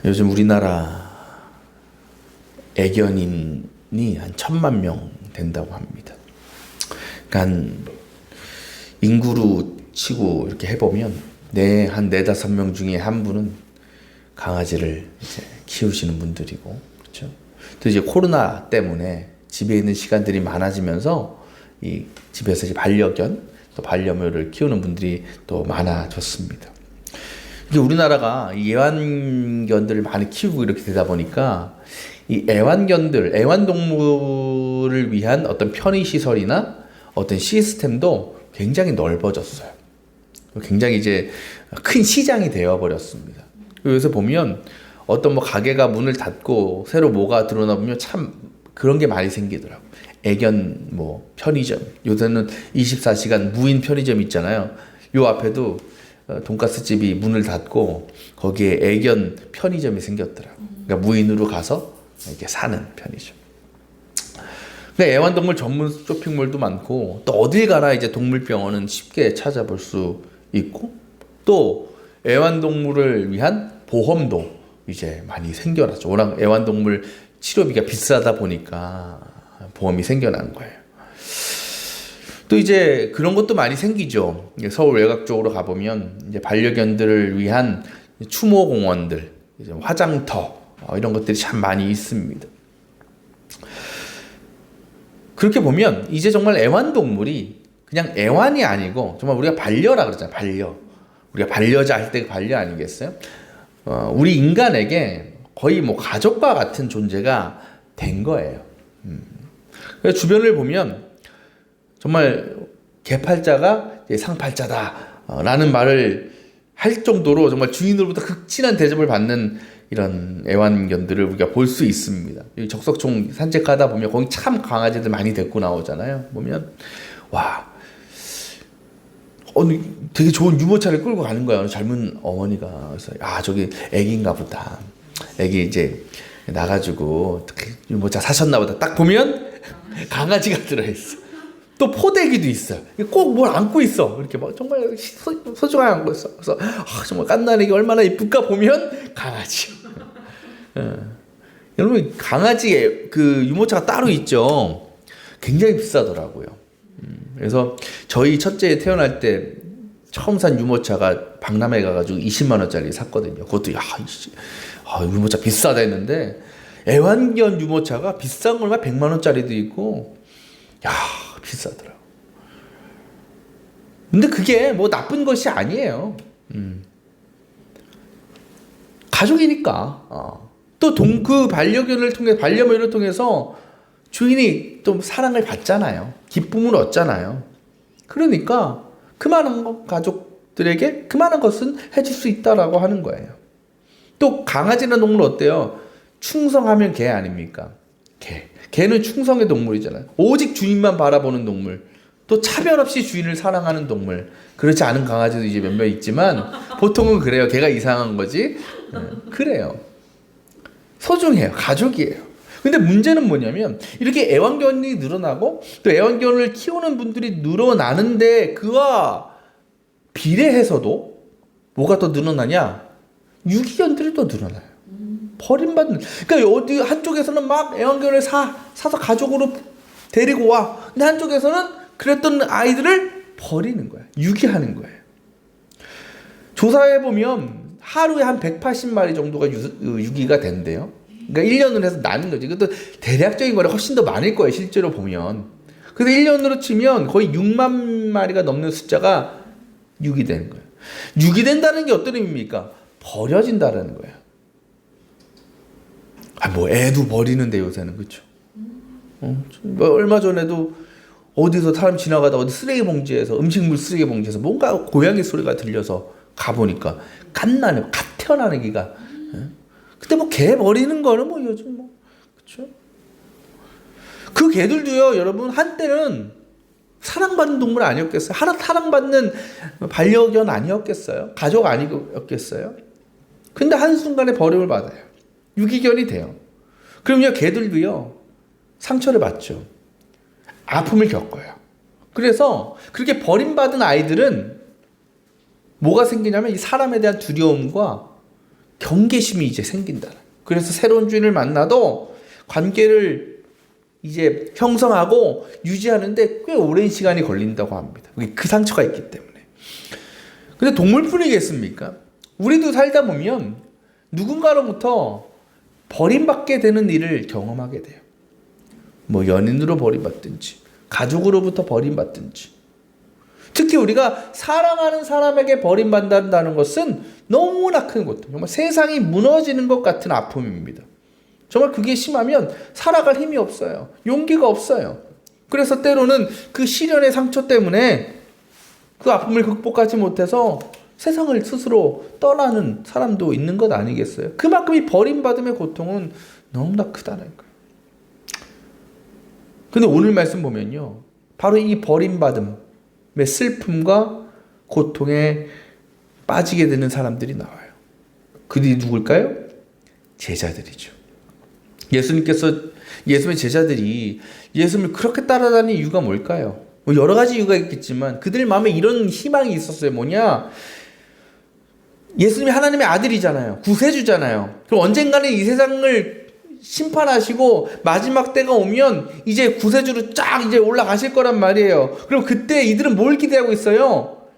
요즘 우리나라 애견인이 한 1,000만 명 된다고 합니다. 그러니까 인구로 치고 이렇게 해보면 한 4-5명 중에 한 분은 강아지를 이제 키우시는 분들이고, 그렇죠? 또 이제 코로나 때문에 집에 있는 시간들이 많아지면서 이 집에서 이제 반려견, 또 반려묘를 키우는 분들이 또 많아졌습니다. 이게 우리나라가 이 애완견들을 많이 키우고 이렇게 되다 보니까 이 애완동물을 위한 어떤 편의시설이나 어떤 시스템도 굉장히 넓어졌어요. 굉장히 이제 큰 시장이 되어버렸습니다. 여기서 보면 어떤 뭐 가게가 문을 닫고 새로 뭐가 들어오나 보면 참 그런 게 많이 생기더라고. 애견 뭐 편의점. 요새는 24시간 무인 편의점 있잖아요. 요 앞에도 돈가스 집이 문을 닫고 거기에 애견 편의점이 생겼더라고. 그러니까 무인으로 가서 이렇게 사는 편의점. 그러니까 애완동물 전문 쇼핑몰도 많고, 또 어딜 가나 이제 동물병원은 쉽게 찾아볼 수 있고, 또 애완동물을 위한 보험도 이제 많이 생겨났죠. 워낙 애완동물 치료비가 비싸다 보니까 보험이 생겨난 거예요. 또 이제 그런 것도 많이 생기죠. 서울 외곽 쪽으로 가보면 이제 반려견들을 위한 추모공원들, 이제 화장터, 이런 것들이 참 많이 있습니다. 그렇게 보면 이제 정말 애완동물이 그냥 애완이 아니고 정말 우리가 반려라 그러잖아요. 반려. 우리가 반려자 할 때 반려 아니겠어요? 우리 인간에게 거의 뭐 가족과 같은 존재가 된 거예요. 그래서 주변을 보면 정말 개팔자가 상팔자다 라는 말을 할 정도로 정말 주인으로부터 극진한 대접을 받는 이런 애완견들을 우리가 볼 수 있습니다. 적석촌 산책하다 보면 거기 참 강아지들 많이 데리고 나오잖아요. 보면 와, 되게 좋은 유모차를 끌고 가는 거야. 젊은 어머니가. 그래서 저기 애기인가 보다. 애기 이제 나가지고 유모차 사셨나 보다. 딱 보면 강아지가 들어있어. 또 포대기도 있어요. 꼭 뭘 안고 있어. 이렇게 막 정말 소중하게 안고 있어. 그래서 정말 깐난애기 얼마나 이쁠까 보면 강아지. 여러분 강아지 그 유모차가 따로 있죠. 굉장히 비싸더라고요. 그래서 저희 첫째 태어날 때 처음 산 유모차가 박람회 가가지고 20만 원짜리 샀거든요. 그것도 유모차 비싸다 했는데 애완견 유모차가 비싼 거 얼마 100만 원짜리도 있고 비싸더라고. 근데 그게 뭐 나쁜 것이 아니에요. 가족이니까. 또 그 반려견을 통해 반려묘를 통해서 주인이 또 사랑을 받잖아요. 기쁨을 얻잖아요. 그러니까 그만한 가족들에게 그만한 것은 해줄 수 있다라고 하는 거예요. 또 강아지나 동물 어때요? 충성하면 개 아닙니까? 개는 충성의 동물이잖아요. 오직 주인만 바라보는 동물. 또 차별 없이 주인을 사랑하는 동물. 그렇지 않은 강아지도 이제 몇몇 있지만 보통은 그래요. 개가 이상한 거지. 그래요. 소중해요. 가족이에요. 근데 문제는 뭐냐면 이렇게 애완견이 늘어나고 또 애완견을 키우는 분들이 늘어나는데 그와 비례해서도 뭐가 더 늘어나냐? 유기견들이 더 늘어나요. 버림받는. 그러니까 어디 한쪽에서는 막 애완견을 사서 가족으로 데리고 와. 근데 한쪽에서는 그랬던 아이들을 버리는 거야. 유기하는 거예요. 조사해 보면 하루에 한 180마리 정도가 유기가 된대요. 그러니까 1년을 해서 나는 거지. 그것도 대략적인 거는 훨씬 더 많을 거예요. 실제로 보면. 그래서 1년으로 치면 거의 6만 마리가 넘는 숫자가 유기되는 거예요. 유기된다는 게 어떤 의미입니까? 버려진다는 거예요. 애도 버리는데 요새는, 그렇죠? 얼마 전에도 어디서 사람 지나가다 어디 쓰레기 봉지에서 음식물 쓰레기 봉지에서 뭔가 고양이 소리가 들려서 가보니까 갓나네, 갓 태어난 애기가. 근데 개 버리는 거는 요즘 그렇죠? 그 개들도요, 여러분 한때는 사랑받는 동물 아니었겠어요? 사랑받는 반려견 아니었겠어요? 가족 아니었겠어요? 근데 한순간에 버림을 받아요. 유기견이 돼요. 그럼요, 개들도요, 상처를 받죠. 아픔을 겪어요. 그래서 그렇게 버림받은 아이들은 뭐가 생기냐면 이 사람에 대한 두려움과 경계심이 이제 생긴다. 그래서 새로운 주인을 만나도 관계를 이제 형성하고 유지하는데 꽤 오랜 시간이 걸린다고 합니다. 그 상처가 있기 때문에. 근데 동물뿐이겠습니까? 우리도 살다 보면 누군가로부터 버림받게 되는 일을 경험하게 돼요. 뭐 연인으로 버림받든지 가족으로부터 버림받든지. 특히 우리가 사랑하는 사람에게 버림받는다는 것은 너무나 큰 고통, 정말 세상이 무너지는 것 같은 아픔입니다. 정말 그게 심하면 살아갈 힘이 없어요. 용기가 없어요. 그래서 때로는 그 시련의 상처 때문에 그 아픔을 극복하지 못해서 세상을 스스로 떠나는 사람도 있는 것 아니겠어요? 그만큼 이 버림받음의 고통은 너무나 크다는 거예요. 근데 오늘 말씀 보면요, 바로 이 버림받음의 슬픔과 고통에 빠지게 되는 사람들이 나와요. 그들이 누굴까요? 제자들이죠. 예수님의 제자들이 예수님을 그렇게 따라다니는 이유가 뭘까요? 뭐 여러 가지 이유가 있겠지만 그들 마음에 이런 희망이 있었어요. 뭐냐? 예수님이 하나님의 아들이잖아요. 구세주잖아요. 그럼 언젠가는 이 세상을 심판하시고 마지막 때가 오면 이제 구세주로 쫙 이제 올라가실 거란 말이에요. 그럼 그때 이들은 뭘 기대하고 있어요?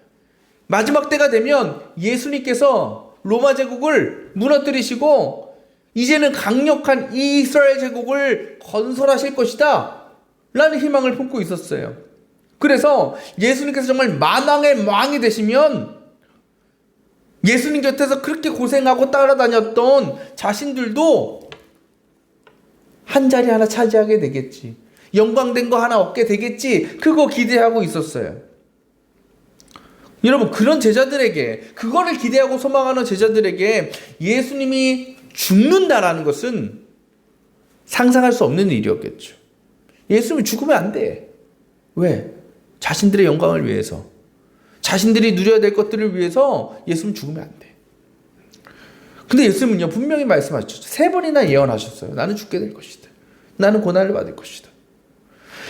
마지막 때가 되면 예수님께서 로마 제국을 무너뜨리시고 이제는 강력한 이스라엘 제국을 건설하실 것이다 라는 희망을 품고 있었어요. 그래서 예수님께서 정말 만왕의 왕이 되시면 예수님 곁에서 그렇게 고생하고 따라다녔던 자신들도 한 자리 하나 차지하게 되겠지. 영광된 거 하나 얻게 되겠지. 그거 기대하고 있었어요. 여러분, 그런 제자들에게, 그거를 기대하고 소망하는 제자들에게 예수님이 죽는다라는 것은 상상할 수 없는 일이었겠죠. 예수님이 죽으면 안 돼. 왜? 자신들의 영광을 위해서, 자신들이 누려야 될 것들을 위해서 예수님 죽으면 안 돼. 근데 예수님은요, 분명히 말씀하셨죠. 3번이나 예언하셨어요. 나는 죽게 될 것이다. 나는 고난을 받을 것이다.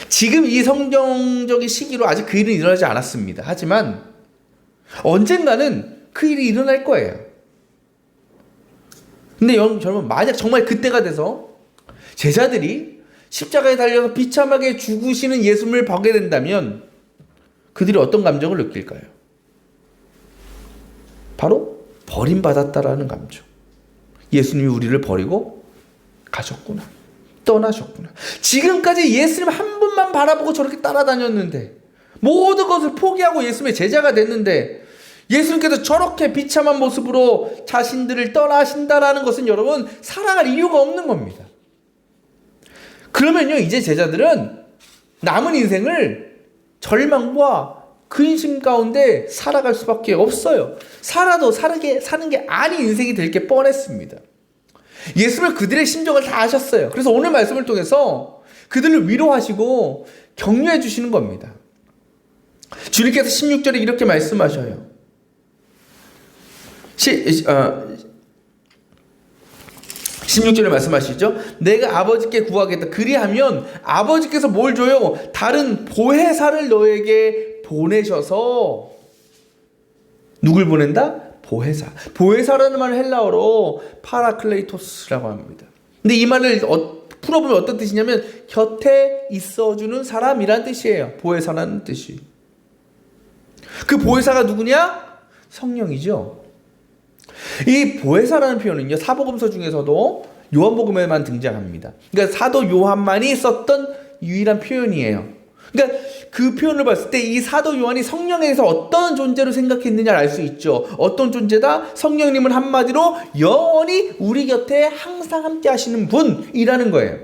지금 이 성경적인 시기로 아직 그 일은 일어나지 않았습니다. 하지만 언젠가는 그 일이 일어날 거예요. 근데 여러분, 만약 정말 그때가 돼서 제자들이 십자가에 달려서 비참하게 죽으시는 예수님을 보게 된다면 그들이 어떤 감정을 느낄까요? 바로 버림받았다라는 감정. 예수님이 우리를 버리고 가셨구나. 떠나셨구나. 지금까지 예수님 한 분만 바라보고 저렇게 따라다녔는데, 모든 것을 포기하고 예수님의 제자가 됐는데, 예수님께서 저렇게 비참한 모습으로 자신들을 떠나신다라는 것은 여러분, 사랑할 이유가 없는 겁니다. 그러면요, 이제 제자들은 남은 인생을 절망과 근심 가운데 살아갈 수밖에 없어요. 살아도 사는 게 아닌 인생이 될 게 뻔했습니다. 예수님은 그들의 심정을 다 아셨어요. 그래서 오늘 말씀을 통해서 그들을 위로하시고 격려해 주시는 겁니다. 주님께서 16절에 이렇게 말씀하셔요. 16절에 말씀하시죠. 내가 아버지께 구하겠다. 그리하면 아버지께서 뭘 줘요? 다른 보혜사를 너에게 보내셔서. 누굴 보낸다? 보혜사. 보혜사라는 말은 헬라어로 파라클레이토스라고 합니다. 근데 이 말을 풀어보면 어떤 뜻이냐면 곁에 있어주는 사람이란 뜻이에요. 보혜사라는 뜻이. 그 보혜사가 누구냐? 성령이죠. 이 보혜사라는 표현은요, 사복음서 중에서도 요한복음에만 등장합니다. 그러니까 사도 요한만이 썼던 유일한 표현이에요. 그러니까 그 표현을 봤을 때 이 사도 요한이 성령에 대해서 어떤 존재로 생각했느냐를 알 수 있죠. 어떤 존재다? 성령님은 한마디로 영원히 우리 곁에 항상 함께 하시는 분이라는 거예요.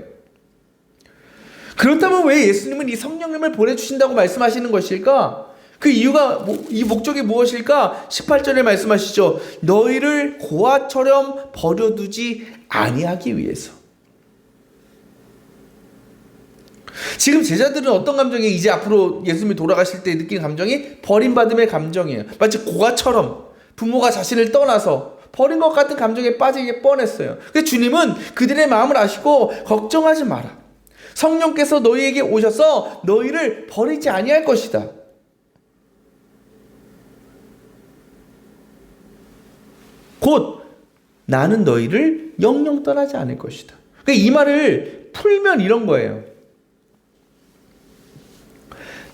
그렇다면 왜 예수님은 이 성령님을 보내주신다고 말씀하시는 것일까? 그 이유가, 이 목적이 무엇일까? 18절에 말씀하시죠. 너희를 고아처럼 버려두지 아니하기 위해서. 지금 제자들은 어떤 감정이 이제 앞으로 예수님이 돌아가실 때 느낀 감정이 버림받음의 감정이에요. 마치 고아처럼 부모가 자신을 떠나서 버린 것 같은 감정에 빠지게 뻔했어요. 그래서 주님은 그들의 마음을 아시고 걱정하지 마라. 성령께서 너희에게 오셔서 너희를 버리지 아니할 것이다. 곧 나는 너희를 영영 떠나지 않을 것이다. 그러니까 이 말을 풀면 이런 거예요.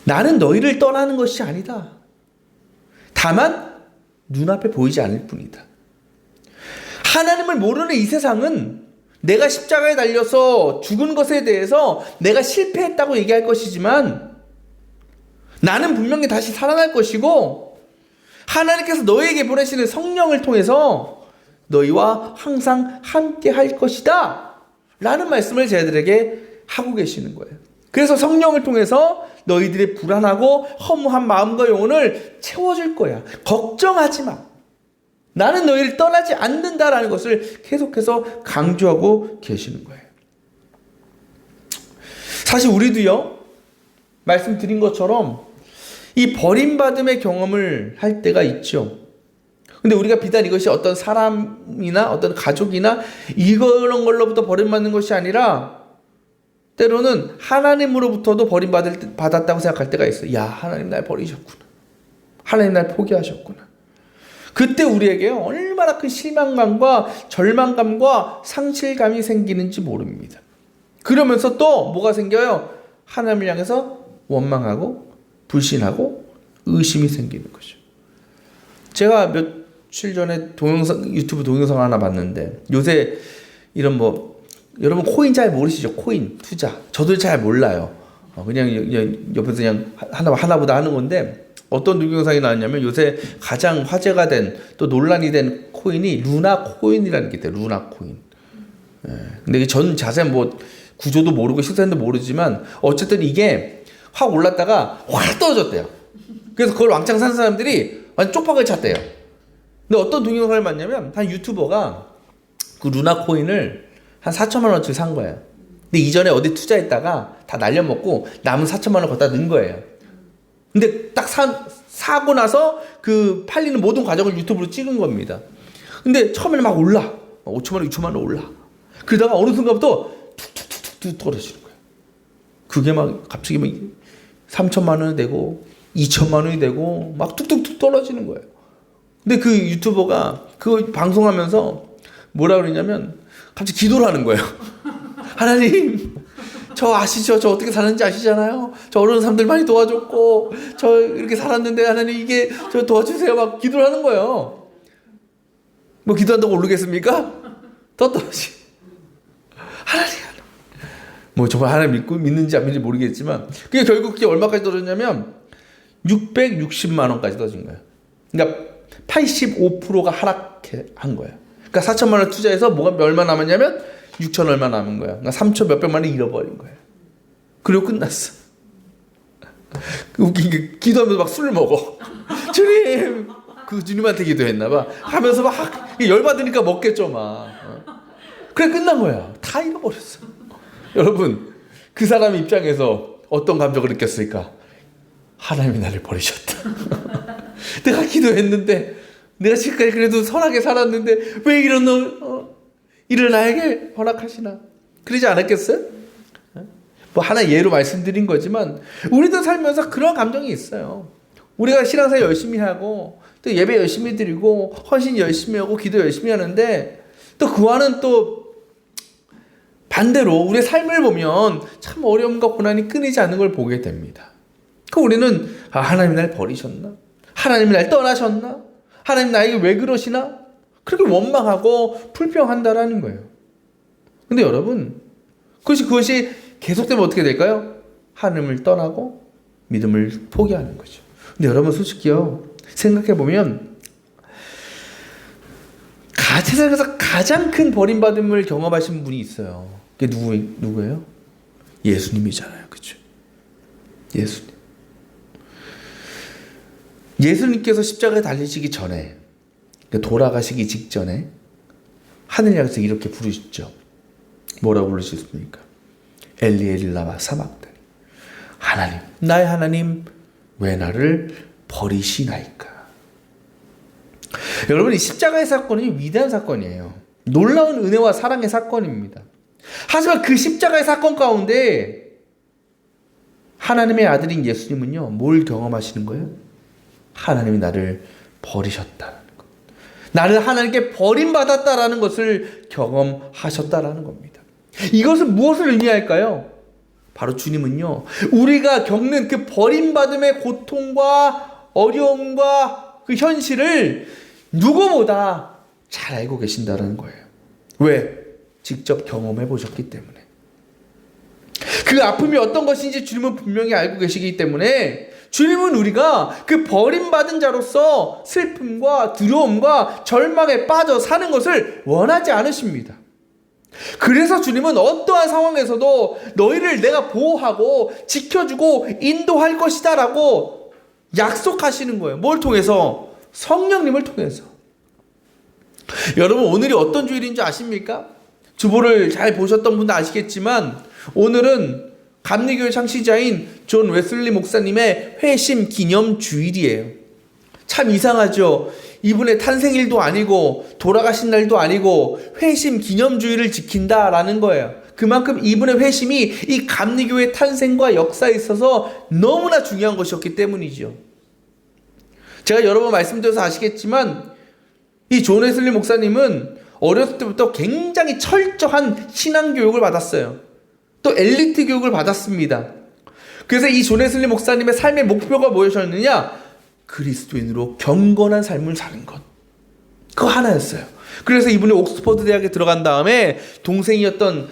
나는 너희를 떠나는 것이 아니다. 다만 눈앞에 보이지 않을 뿐이다. 하나님을 모르는 이 세상은 내가 십자가에 달려서 죽은 것에 대해서 내가 실패했다고 얘기할 것이지만 나는 분명히 다시 살아날 것이고 하나님께서 너희에게 보내시는 성령을 통해서 너희와 항상 함께 할 것이다 라는 말씀을 저희들에게 하고 계시는 거예요. 그래서 성령을 통해서 너희들의 불안하고 허무한 마음과 영혼을 채워줄 거야. 걱정하지 마. 나는 너희를 떠나지 않는다라는 것을 계속해서 강조하고 계시는 거예요. 사실 우리도요, 말씀드린 것처럼 이 버림받음의 경험을 할 때가 있죠. 근데 우리가 비단 이것이 어떤 사람이나 어떤 가족이나 이런 걸로부터 버림받는 것이 아니라 때로는 하나님으로부터도 버림받았다고 생각할 때가 있어요. 야, 하나님 날 버리셨구나. 하나님 날 포기하셨구나. 그때 우리에게 얼마나 큰 실망감과 절망감과 상실감이 생기는지 모릅니다. 그러면서 또 뭐가 생겨요? 하나님을 향해서 원망하고 불신하고 의심이 생기는 거죠. 제가 며칠 전에 유튜브 동영상 하나 봤는데 요새 이런 여러분 코인 잘 모르시죠? 코인 투자. 저도 잘 몰라요. 그냥 옆에서 그냥 하나보다 하는 건데 어떤 동영상이 나왔냐면 요새 가장 화제가 된 또 논란이 된 코인이 루나 코인이라는 게 있대요. 루나 코인. 근데 이게 전 자세한 구조도 모르고 시세도 모르지만 어쨌든 이게 확 올랐다가 확 떨어졌대요. 그래서 그걸 왕창 산 사람들이 완전 쪽박을 찼대요. 근데 어떤 동영상을 봤냐면 한 유튜버가 그 루나 코인을 한 4천만 원어치 산 거예요. 근데 이전에 어디 투자했다가 다 날려먹고 남은 4천만 원 갖다 넣은 거예요. 근데 딱 사고 나서 그 팔리는 모든 과정을 유튜브로 찍은 겁니다. 근데 처음에는 막 올라. 5천만 원, 6천만 원 올라. 그러다가 어느 순간부터 툭툭툭툭 떨어지는 거예요. 그게 막 갑자기 막 3천만 원이 되고 2천만 원이 되고 막 툭툭툭 떨어지는 거예요. 근데 그 유튜버가 그거 방송하면서 뭐라 그러냐면 갑자기 기도를 하는 거예요. 하나님, 저 아시죠? 저 어떻게 사는지 아시잖아요? 저 어려운 사람들 많이 도와줬고 저 이렇게 살았는데 하나님 이게 저 도와주세요. 막 기도를 하는 거예요. 뭐 기도한다고 오르겠습니까? 더 떨어지. 하나님. 정말 하나님 믿는지 안 믿는지 모르겠지만 그게 결국 그게 얼마까지 떨어졌냐면 660만 원까지 떨어진 거예요. 그러니까 85%가 하락한 거예요. 그러니까 4천만 원 투자해서 얼마 남았냐면 6천 얼마 남은 거야. 그러니까 3천 몇백만 원 잃어버린 거예요. 그리고 끝났어. 웃긴 게 기도하면서 막 술을 먹어. 주님, 그 주님한테 기도했나 봐. 하면서 막 열받으니까 먹겠죠 막. 그래 끝난 거야. 다 잃어버렸어. 여러분, 그 사람 입장에서 어떤 감정을 느꼈을까? 하나님이 나를 버리셨다. 내가 기도했는데, 내가 지금까지 그래도 선하게 살았는데 왜 이런 일을 나에게 허락하시나? 그러지 않았겠어요? 하나 예로 말씀드린 거지만 우리도 살면서 그런 감정이 있어요. 우리가 신앙생활 열심히 하고 또 예배 열심히 드리고 헌신 열심히 하고 기도 열심히 하는데 또 그와는 또 반대로 우리의 삶을 보면 참 어려움과 고난이 끊이지 않는 걸 보게 됩니다. 그 우리는 하나님이 날 버리셨나? 하나님이 날 떠나셨나? 하나님 나에게 왜 그러시나? 그렇게 원망하고 불평한다라는 거예요. 근데 여러분, 그것이 계속되면 어떻게 될까요? 하나님을 떠나고 믿음을 포기하는 거죠. 근데 여러분 솔직히요, 생각해보면 세상에서 가장 큰 버림받음을 경험하신 분이 있어요. 그게 누구예요? 예수님이잖아요. 그렇죠? 예수님. 예수님께서 십자가에 달리시기 전에, 돌아가시기 직전에 하늘 향해서 이렇게 부르셨죠. 뭐라고 부르셨습니까? 엘리 엘리 라마 사막다니. 하나님, 나의 하나님, 왜 나를 버리시나이까? 여러분, 이 십자가의 사건이 위대한 사건이에요. 놀라운 은혜와 사랑의 사건입니다. 하지만 그 십자가의 사건 가운데 하나님의 아들인 예수님은요, 뭘 경험하시는 거예요? 하나님이 나를 버리셨다는 것. 나를 하나님께 버림받았다라는 것을 경험하셨다라는 겁니다. 이것은 무엇을 의미할까요? 바로 주님은요, 우리가 겪는 그 버림받음의 고통과 어려움과 그 현실을 누구보다 잘 알고 계신다는 거예요. 왜? 직접 경험해 보셨기 때문에. 그 아픔이 어떤 것인지 주님은 분명히 알고 계시기 때문에 주님은 우리가 그 버림받은 자로서 슬픔과 두려움과 절망에 빠져 사는 것을 원하지 않으십니다. 그래서 주님은 어떠한 상황에서도 너희를 내가 보호하고 지켜주고 인도할 것이다 라고 약속하시는 거예요. 뭘 통해서? 성령님을 통해서. 여러분, 오늘이 어떤 주일인지 아십니까? 주보를 잘 보셨던 분도 아시겠지만 오늘은 감리교회 창시자인 존 웨슬리 목사님의 회심 기념 주일이에요. 참 이상하죠. 이분의 탄생일도 아니고 돌아가신 날도 아니고 회심 기념 주일을 지킨다라는 거예요. 그만큼 이분의 회심이 이 감리교회 탄생과 역사에 있어서 너무나 중요한 것이었기 때문이죠. 제가 여러 번 말씀드려서 아시겠지만 이 존 웨슬리 목사님은 어렸을 때부터 굉장히 철저한 신앙교육을 받았어요. 또 엘리트 교육을 받았습니다. 그래서 이 존 웨슬리 목사님의 삶의 목표가 무엇이었느냐? 그리스도인으로 경건한 삶을 사는 것. 그거 하나였어요. 그래서 이분이 옥스퍼드 대학에 들어간 다음에 동생이었던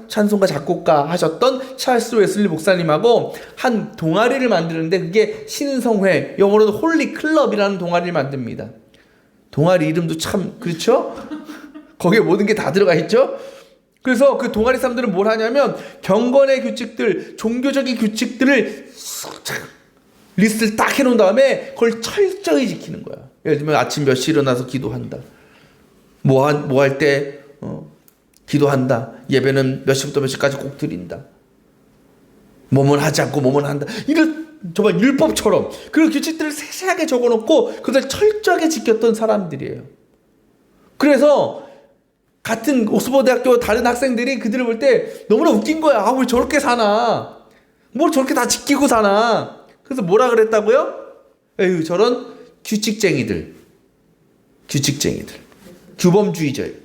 찬송가 작곡가 하셨던 찰스 웨슬리 목사님하고 한 동아리를 만드는데 그게 신성회, 영어로도 홀리 클럽이라는 동아리를 만듭니다. 동아리 이름도 참 그렇죠? 거기에 모든 게 다 들어가 있죠? 그래서 그 동아리 사람들은 뭘 하냐면 경건의 규칙들, 종교적인 규칙들을 리스트를 딱 해놓은 다음에 그걸 철저히 지키는 거야. 예를 들면 아침 몇 시에 일어나서 기도한다. 뭐 할 때 기도한다. 예배는 몇 시부터 몇 시까지 꼭 드린다. 뭐뭐 하지 않고 뭐뭐 한다. 이런 정말 율법처럼 그런 규칙들을 세세하게 적어놓고 그걸 철저하게 지켰던 사람들이에요. 그래서 같은 옥스퍼드 대학교 다른 학생들이 그들을 볼 때 너무나 웃긴 거야. 아, 왜 저렇게 사나? 뭘 저렇게 다 지키고 사나? 그래서 뭐라 그랬다고요? 에휴, 저런 규칙쟁이들. 규범주의자들.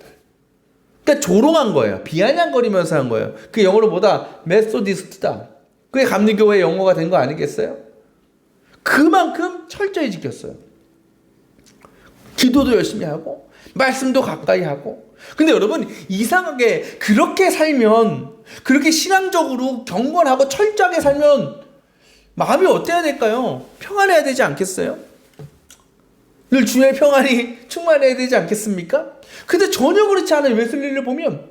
그러니까 조롱한 거예요. 비아냥거리면서 한 거예요. 그 영어로 뭐다? 메소디스트다. 그게 감리교회의 영어가 된 거 아니겠어요? 그만큼 철저히 지켰어요. 기도도 열심히 하고 말씀도 가까이 하고. 근데 여러분, 이상하게 그렇게 살면, 그렇게 신앙적으로 경건하고 철저하게 살면 마음이 어때야 될까요? 평안해야 되지 않겠어요? 늘 주의 평안이 충만해야 되지 않겠습니까? 근데 전혀 그렇지 않아요. 웨슬리를 보면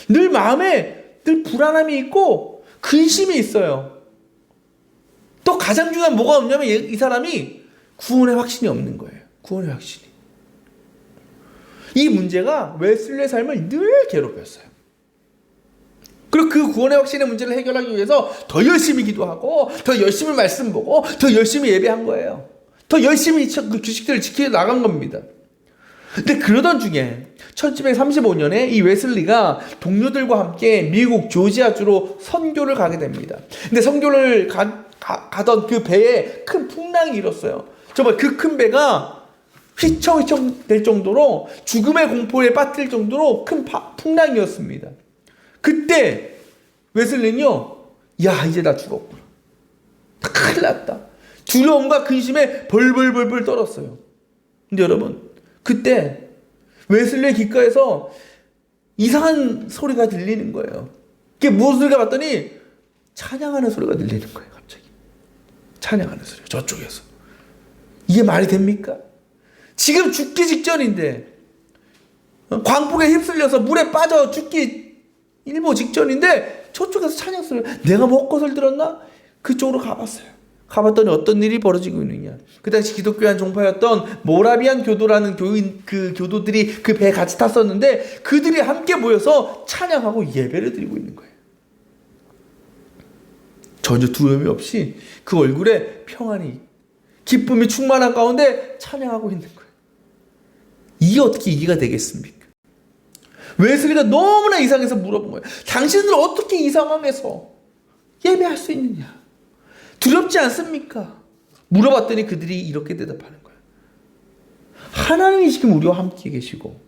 늘 마음에 늘 불안함이 있고 근심이 있어요. 또 가장 중요한 뭐가 없냐면 이 사람이 구원의 확신이 없는 거예요. 구원의 확신이. 이 문제가 웨슬리의 삶을 늘 괴롭혔어요. 그리고 그 구원의 확신의 문제를 해결하기 위해서 더 열심히 기도하고 더 열심히 말씀 보고 더 열심히 예배한 거예요. 더 열심히 그 규칙들을 지켜 나간 겁니다. 근데 그러던 중에 1735년에 이 웨슬리가 동료들과 함께 미국 조지아주로 선교를 가게 됩니다. 근데 선교를 가던 그 배에 큰 풍랑이 일었어요. 정말 그 큰 배가 휘청휘청 될 정도로 죽음의 공포에 빠뜨릴 정도로 큰 풍랑이었습니다. 그때 웨슬리는요, 야, 이제 나 죽었구나. 큰일 났다. 두려움과 근심에 벌벌벌벌 떨었어요. 근데 여러분, 그때 웨슬리의 귓가에서 이상한 소리가 들리는 거예요. 그게 무슨 소리가 봤더니 찬양하는 소리가 들리는 거예요. 갑자기 찬양하는 소리, 저쪽에서. 이게 말이 됩니까? 지금 죽기 직전인데, 광풍에 휩쓸려서 물에 빠져 죽기 일보 직전인데 저쪽에서 찬양 소리, 내가 뭐 헛것을 들었나? 그쪽으로 가봤어요. 가봤더니 어떤 일이 벌어지고 있느냐. 그 당시 기독교 한 종파였던 모라비안 교도라는 교도들이 그 배에 같이 탔었는데 그들이 함께 모여서 찬양하고 예배를 드리고 있는 거예요. 전혀 두려움이 없이 그 얼굴에 평안이, 기쁨이 충만한 가운데 찬양하고 있는 거예요. 이게 어떻게 이해가 되겠습니까? 웨슬리가 너무나 이상해서 물어본 거예요. 당신들 어떻게 이 상황에서 예배할 수 있느냐? 두렵지 않습니까? 물어봤더니 그들이 이렇게 대답하는 거예요. 하나님이 지금 우리와 함께 계시고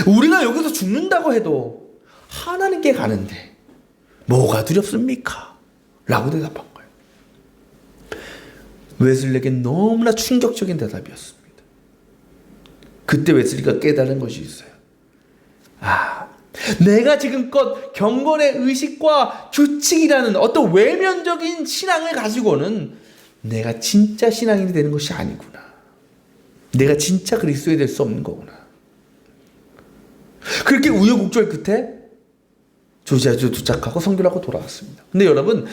우리가 여기서 죽는다고 해도 하나님께 가는데 뭐가 두렵습니까? 라고 대답한 거예요. 웨슬리에게 너무나 충격적인 대답이었습니다. 그때 웨슬리가 깨달은 것이 있어요. 내가 지금껏 경건의 의식과 규칙이라는 어떤 외면적인 신앙을 가지고는 내가 진짜 신앙인이 되는 것이 아니구나. 내가 진짜 그리스도인이 될 수 없는 거구나. 그렇게 우여곡절 끝에 조지아주에 도착하고 선교를 하고 돌아왔습니다. 근데 여러분,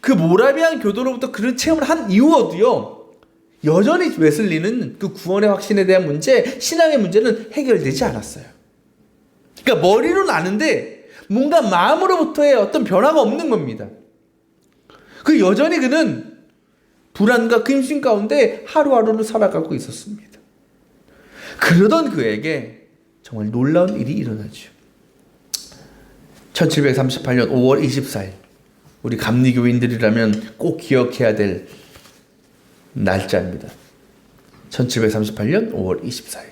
그 모라비안 교도로부터 그런 체험을 한 이후에도요, 여전히 웨슬리는 그 구원의 확신에 대한 문제, 신앙의 문제는 해결되지 않았어요. 그러니까 머리로는 아는데 뭔가 마음으로부터의 어떤 변화가 없는 겁니다. 그 여전히 그는 불안과 근심 가운데 하루하루를 살아가고 있었습니다. 그러던 그에게 정말 놀라운 일이 일어나죠. 1738년 5월 24일, 우리 감리교인들이라면 꼭 기억해야 될 날짜입니다. 1738년 5월 24일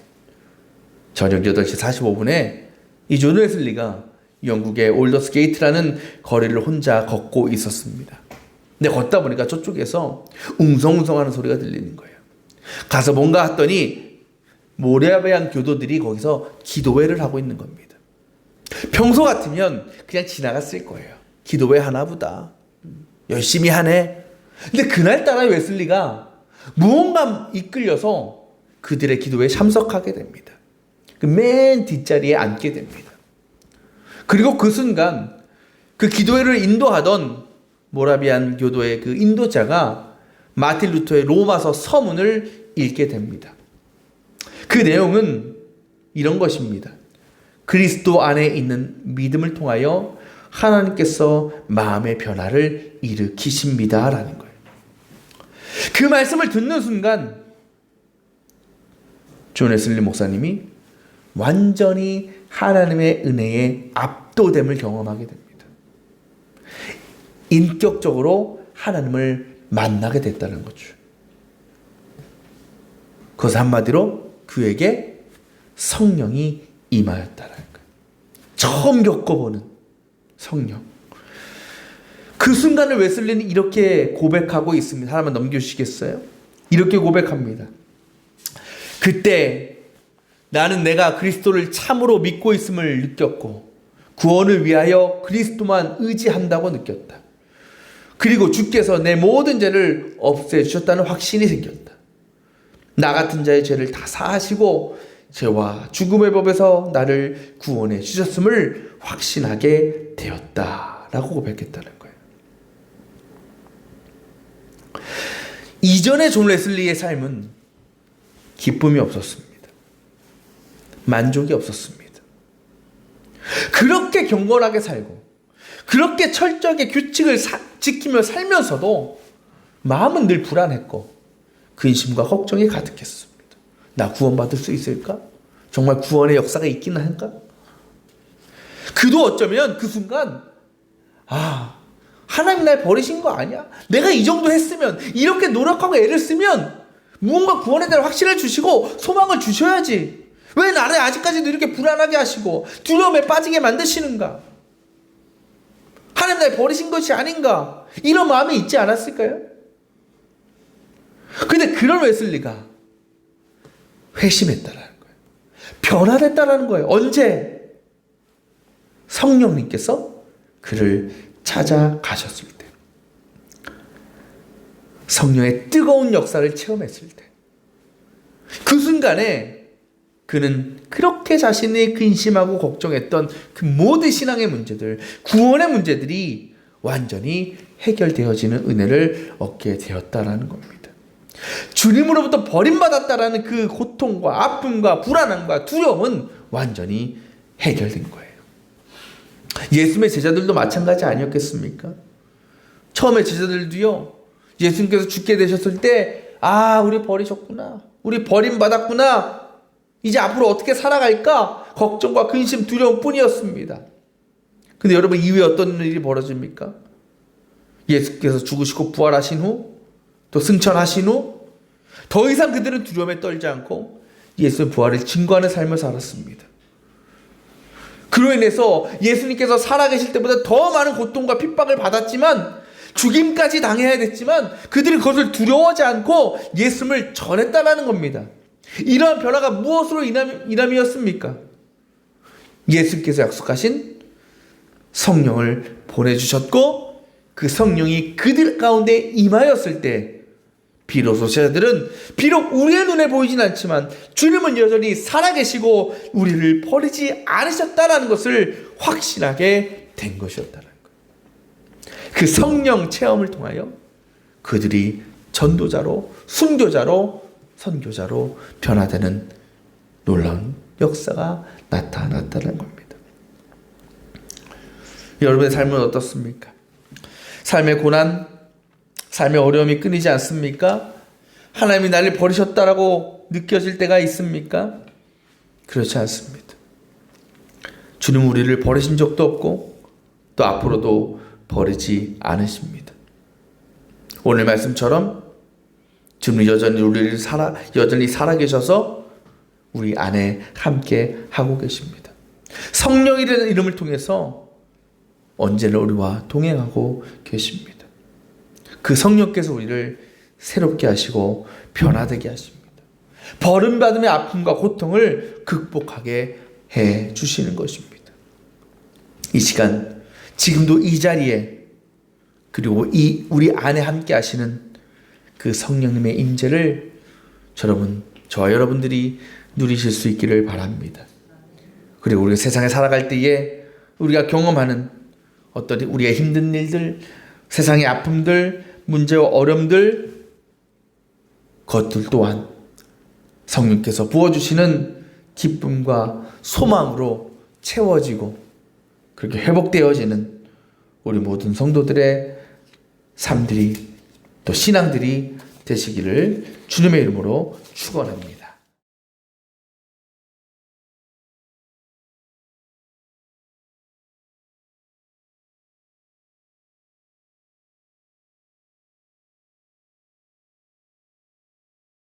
저녁 8시 45분에 이 존 웨슬리가 영국의 올더스 게이트라는 거리를 혼자 걷고 있었습니다. 근데 걷다 보니까 저쪽에서 웅성웅성하는 소리가 들리는 거예요. 가서 뭔가 했더니 모라비안 교도들이 거기서 기도회를 하고 있는 겁니다. 평소 같으면 그냥 지나갔을 거예요. 기도회 하나 보다. 열심히 하네. 근데 그날따라 웨슬리가 무언가 이끌려서 그들의 기도회에 참석하게 됩니다. 그 맨 뒷자리에 앉게 됩니다. 그리고 그 순간 그 기도회를 인도하던 모라비안 교도의 그 인도자가 마틴 루터의 로마서 서문을 읽게 됩니다. 그 내용은 이런 것입니다. 그리스도 안에 있는 믿음을 통하여 하나님께서 마음의 변화를 일으키십니다. 라는 거예요. 그 말씀을 듣는 순간 존 웨슬리 목사님이 완전히 하나님의 은혜에 압도됨을 경험하게 됩니다. 인격적으로 하나님을 만나게 됐다는 거죠. 그것은 한마디로 그에게 성령이 임하였다는 거예요. 처음 겪어보는 성령. 그 순간을 웨슬리는 이렇게 고백하고 있습니다. 하나만 넘겨주시겠어요? 이렇게 고백합니다. 그때 나는 내가 그리스도를 참으로 믿고 있음을 느꼈고 구원을 위하여 그리스도만 의지한다고 느꼈다. 그리고 주께서 내 모든 죄를 없애주셨다는 확신이 생겼다. 나 같은 자의 죄를 다 사하시고 죄와 죽음의 법에서 나를 구원해 주셨음을 확신하게 되었다라고 고백했다는 거예요. 이전의 존 웨슬리의 삶은 기쁨이 없었습니다. 만족이 없었습니다. 그렇게 경건하게 살고 그렇게 철저하게 규칙을 지키며 살면서도 마음은 늘 불안했고 근심과 걱정이 가득했습니다. 나 구원받을 수 있을까? 정말 구원의 역사가 있긴 한가? 그도 어쩌면 그 순간 하나님 날 버리신 거 아니야? 내가 이 정도 했으면, 이렇게 노력하고 애를 쓰면 무언가 구원에 대한 확신을 주시고 소망을 주셔야지. 왜 나를 아직까지도 이렇게 불안하게 하시고 두려움에 빠지게 만드시는가? 하나님 날 버리신 것이 아닌가? 이런 마음이 있지 않았을까요? 근데 그런 웨슬리가 회심했다라는 거예요. 변화됐다라는 거예요. 언제? 성령님께서 그를 찾아가셨을 때. 성령의 뜨거운 역사를 체험했을 때. 그 순간에 그는 그렇게 자신이 근심하고 걱정했던 그 모든 신앙의 문제들, 구원의 문제들이 완전히 해결되어지는 은혜를 얻게 되었다라는 겁니다. 주님으로부터 버림받았다라는 그 고통과 아픔과 불안함과 두려움은 완전히 해결된 거예요. 예수님의 제자들도 마찬가지 아니었겠습니까? 처음에 제자들도요, 예수님께서 죽게 되셨을 때, 우리 버리셨구나. 우리 버림받았구나. 이제 앞으로 어떻게 살아갈까? 걱정과 근심, 두려움 뿐이었습니다. 근데 여러분, 이후에 어떤 일이 벌어집니까? 예수께서 죽으시고 부활하신 후, 또 승천하신 후, 더 이상 그들은 두려움에 떨지 않고 예수의 부활을 증거하는 삶을 살았습니다. 그로 인해서 예수님께서 살아계실 때보다 더 많은 고통과 핍박을 받았지만, 죽임까지 당해야 됐지만 그들이 그것을 두려워하지 않고 예수님을 전했다라는 겁니다. 이러한 변화가 무엇으로 인함이었습니까? 예수께서 약속하신 성령을 보내주셨고, 그 성령이 그들 가운데 임하였을 때 비로소 제자들은 비록 우리의 눈에 보이진 않지만 주님은 여전히 살아계시고 우리를 버리지 않으셨다라는 것을 확신하게 된 것이었다는 거예요. 그 성령 체험을 통하여 그들이 전도자로, 순교자로, 선교자로 변화되는 놀라운 역사가 나타났다는 겁니다. 여러분의 삶은 어떻습니까? 삶의 고난, 삶의 어려움이 끊이지 않습니까? 하나님이 나를 버리셨다라고 느껴질 때가 있습니까? 그렇지 않습니다. 주님 우리를 버리신 적도 없고 또 앞으로도 버리지 않으십니다. 오늘 말씀처럼 주님 여전히 우리를 여전히 살아계셔서 우리 안에 함께 하고 계십니다. 성령이라는 이름을 통해서 언제나 우리와 동행하고 계십니다. 그 성령께서 우리를 새롭게 하시고 변화되게 하십니다. 버림받음의 아픔과 고통을 극복하게 해 주시는 것입니다. 이 시간, 지금도 이 자리에, 그리고 우리 안에 함께 하시는 그 성령님의 임재를 저와 여러분들이 누리실 수 있기를 바랍니다. 그리고 우리가 세상에 살아갈 때에 우리가 경험하는 어떤 우리의 힘든 일들, 세상의 아픔들, 문제와 어려움들, 것들 또한 성령께서 부어주시는 기쁨과 소망으로 채워지고 그렇게 회복되어지는 우리 모든 성도들의 삶들이, 또 신앙들이 되시기를 주님의 이름으로 축원합니다.